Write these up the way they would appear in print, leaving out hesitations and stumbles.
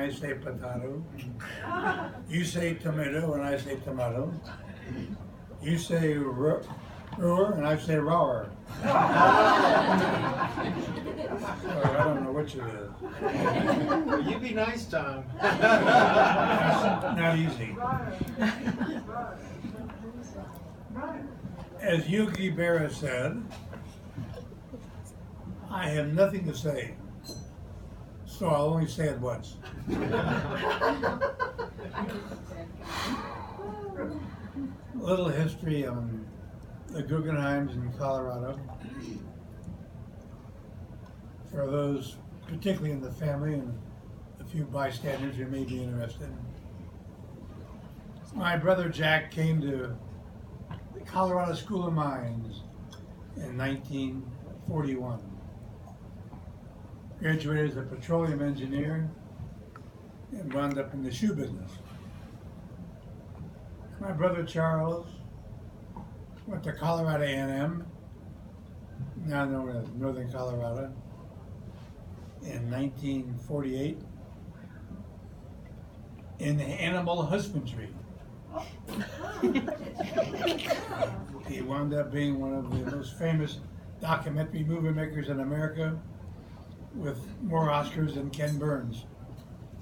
I say potato. You say tomato and I say tomato. You say roar and I say roar. So I don't know which it is. Well, you be nice, Tom. Not easy. As Yogi Berra said, I have nothing to say, so I'll only say it once. Little history on the Guggenheims in Colorado. For those, particularly in the family and a few bystanders who may be interested. My brother Jack came to the Colorado School of Mines in 1941. Graduated as a petroleum engineer and wound up in the shoe business. My brother Charles went to Colorado A&M, now known as Northern Colorado, in 1948 in animal husbandry. He wound up being one of the most famous documentary movie makers in America, with more Oscars than Ken Burns.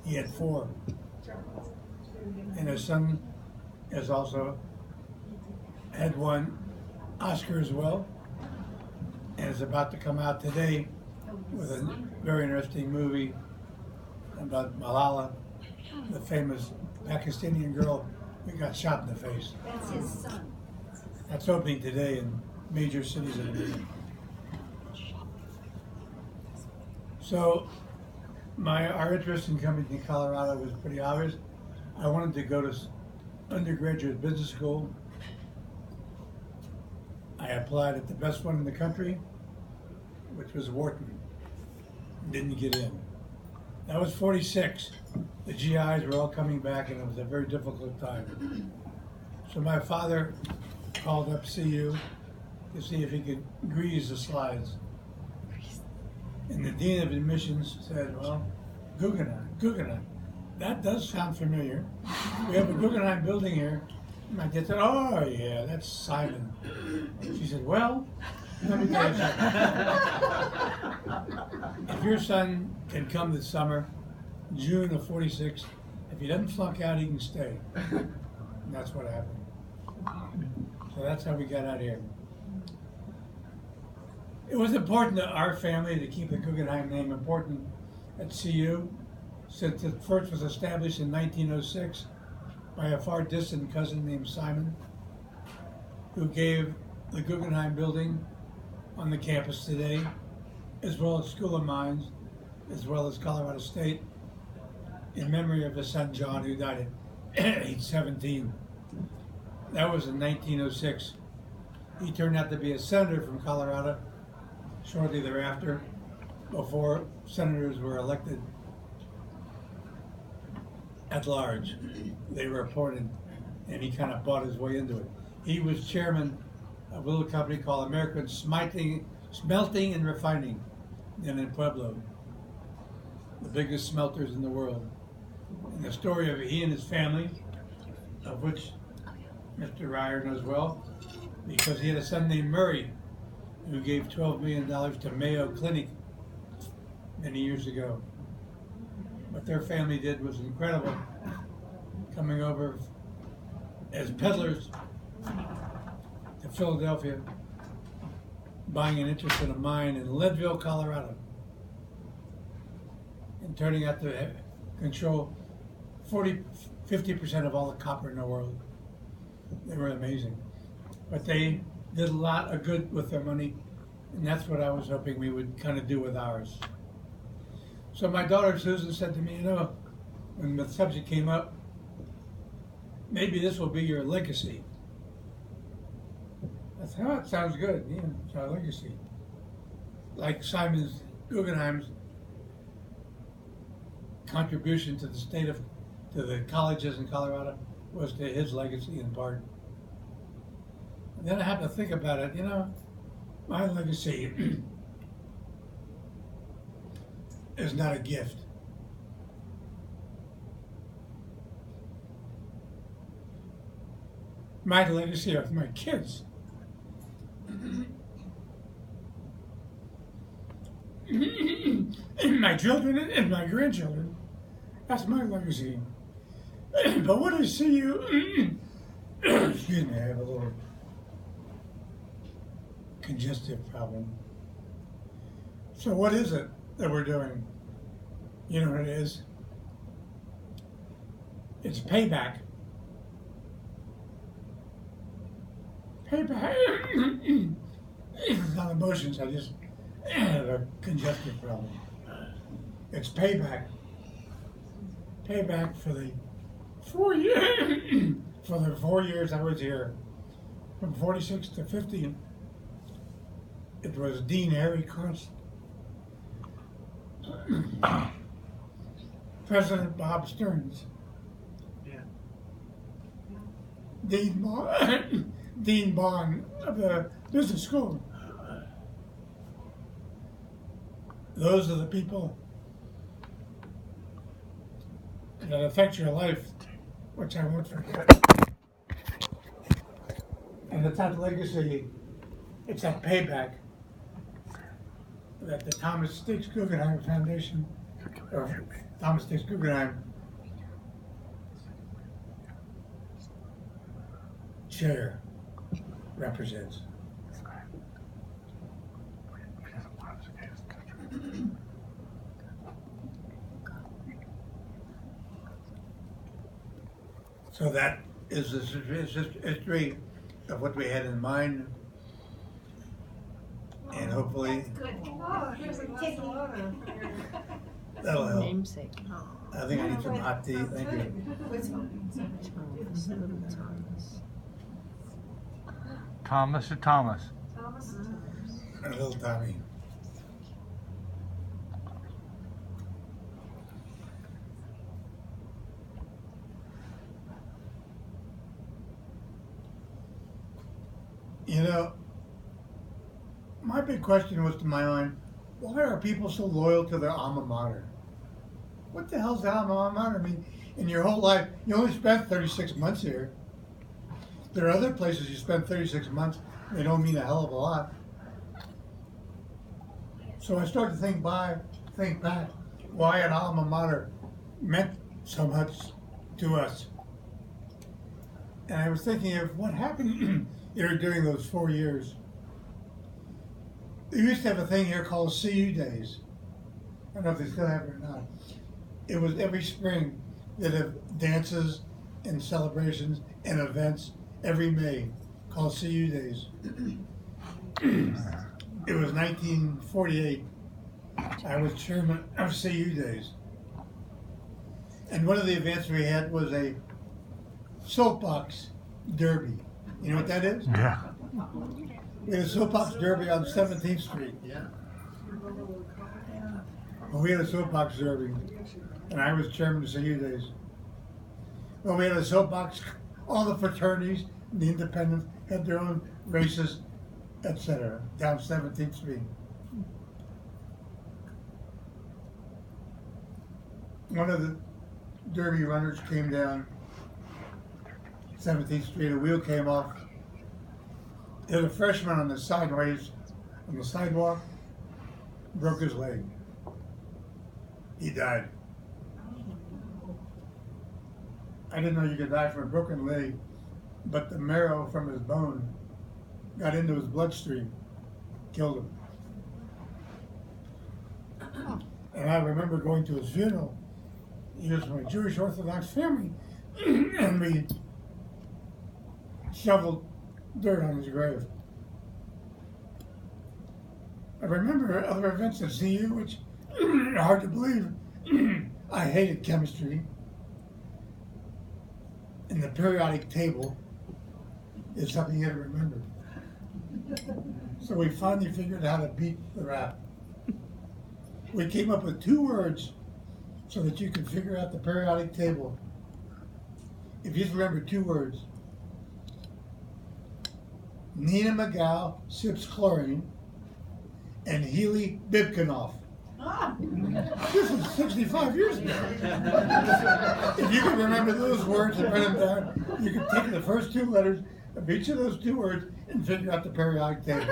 He had 4. And his son has also had 1 Oscar as well, and is about to come out today with a very interesting movie about Malala, the famous Pakistani girl who got shot in the face. That's his son. That's opening today in major cities in America. So our interest in coming to Colorado was pretty obvious. I wanted to go to undergraduate business school. I applied at the best one in the country, which was Wharton. Didn't get in. That was 46. The GIs were all coming back and it was a very difficult time. So my father called up CU to see if he could grease the slides. And the dean of admissions said, well, Guggenheim. That does sound familiar. We have a Guggenheim building here. And my dad said, oh yeah, that's Simon. She said, well, let me tell you something. If your son can come this summer, June of 46, if he doesn't flunk out, he can stay. And that's what happened. So that's how we got out here. It was important to our family to keep the Guggenheim name important at CU, since it first was established in 1906 by a far distant cousin named Simon, who gave the Guggenheim building on the campus today, as well as School of Mines, as well as Colorado State, in memory of his son John, who died at age 17. That was in 1906. He turned out to be a senator from Colorado shortly thereafter, before senators were elected at large. They were appointed, and he kind of bought his way into it. He was chairman of a little company called American Smelting and Refining in Pueblo, the biggest smelters in the world. And the story of he and his family, of which Mr. Ryer knows well, because he had a son named Murray, who gave $12 million to Mayo Clinic many years ago. What their family did was incredible, coming over as peddlers to Philadelphia, buying an interest in a mine in Leadville, Colorado, and turning out to control 50% of all the copper in the world. They were amazing. But they did a lot of good with their money, and that's what I was hoping we would kind of do with ours. So my daughter Susan said to me, you know, when the subject came up, maybe this will be your legacy. I said, oh, it sounds good. Yeah, it's our legacy. Like Simon's Guggenheim's contribution to the to the colleges in Colorado was to his legacy in part. And then I happened to think about it, you know, my legacy is not a gift. my legacy of my kids. My children and my grandchildren. That's my legacy. But when I see you, excuse me, I have a little congestive problem. So what is it that we're doing? You know what it is? It's payback. Payback. It's not emotions, I just have a congestive problem. It's payback. Payback for the 4 years, for the 4 years I was here, from 46 to 50. It was Dean Harry Cronst, President Bob Stearns, Yeah. Dean Bond of the business school. Those are the people that affect your life, which I won't forget. And it's that legacy, it's that payback that the Thomas Sticks Guggenheim Foundation, or Thomas Sticks Guggenheim chair represents. So that is the history of what we had in mind, and hopefully Oh, here's a glass of water. that'll help. Namesake. I think I need some hot tea, thank you. Thomas, little Thomas. Thomas or Thomas? Thomas. A little Tommy. You know, my big question was to my mind, why are people so loyal to their alma mater? What the hell's the alma mater? I mean, in your whole life, you only spent 36 months here. There are other places you spend 36 months, they don't mean a hell of a lot. So I started to think back, why an alma mater meant so much to us. And I was thinking of what happened here during those 4 years. They used to have a thing here called CU Days. I don't know if they still have it or not. It was every spring. They'd have dances and celebrations and events every May called CU Days. It was 1948. I was chairman of CU Days. And one of the events we had was a soapbox derby. You know what that is? Yeah. We had a soapbox derby on 17th Street. Yeah. Well, we had a soapbox derby, and I was chairman of CU Days. Well, we had a soapbox, all the fraternities, the independents had their own races, etc., down 17th Street. One of the derby runners came down 17th Street, a wheel came off. There was a freshman on the sideways, on the sidewalk, broke his leg. He died. I didn't know you could die from a broken leg, but the marrow from his bone got into his bloodstream, killed him. And I remember going to his funeral. He was from a Jewish Orthodox family, and we shoveled dirt on his grave. I remember other events at CU, which are hard to believe. I hated chemistry. And the periodic table is something you had to remember. So we finally figured out how to beat the rap. We came up with 2 words so that you could figure out the periodic table. If you just remember 2 words. Nina McGow sips chlorine, and Healy Bibkinoff. This was 65 years ago. If you can remember those words and write them down, you can take the first two letters of each of those two words and figure out the periodic table.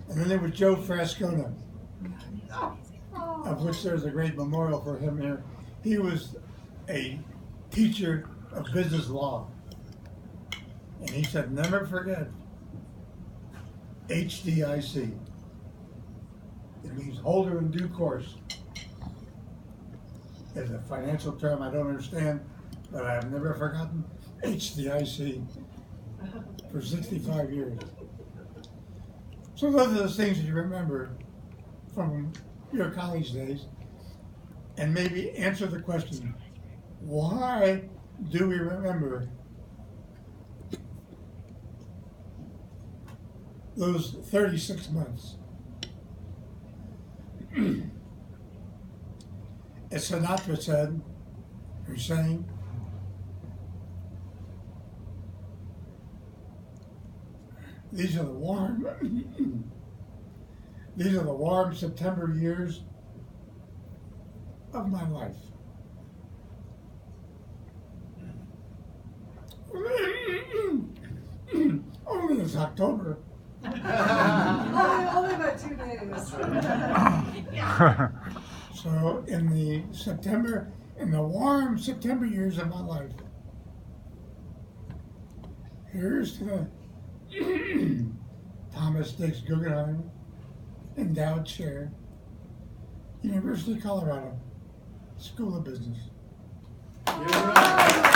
And then there was Joe Frascona, of which there's a great memorial for him here. He was a teacher of business law. And he said, never forget HDIC. It means holder in due course. It's a financial term I don't understand, but I've never forgotten HDIC for 65 years. So those are the things that you remember from your college days, and maybe answer the question, why do we remember those 36 months? As Sinatra said, or sang, these are the warm September years of my life. Only it's October. Only about 2 days. So in the warm September years of my life, here's to the Thomas Dix Guggenheim Endowed Chair, University of Colorado, School of Business. You're right.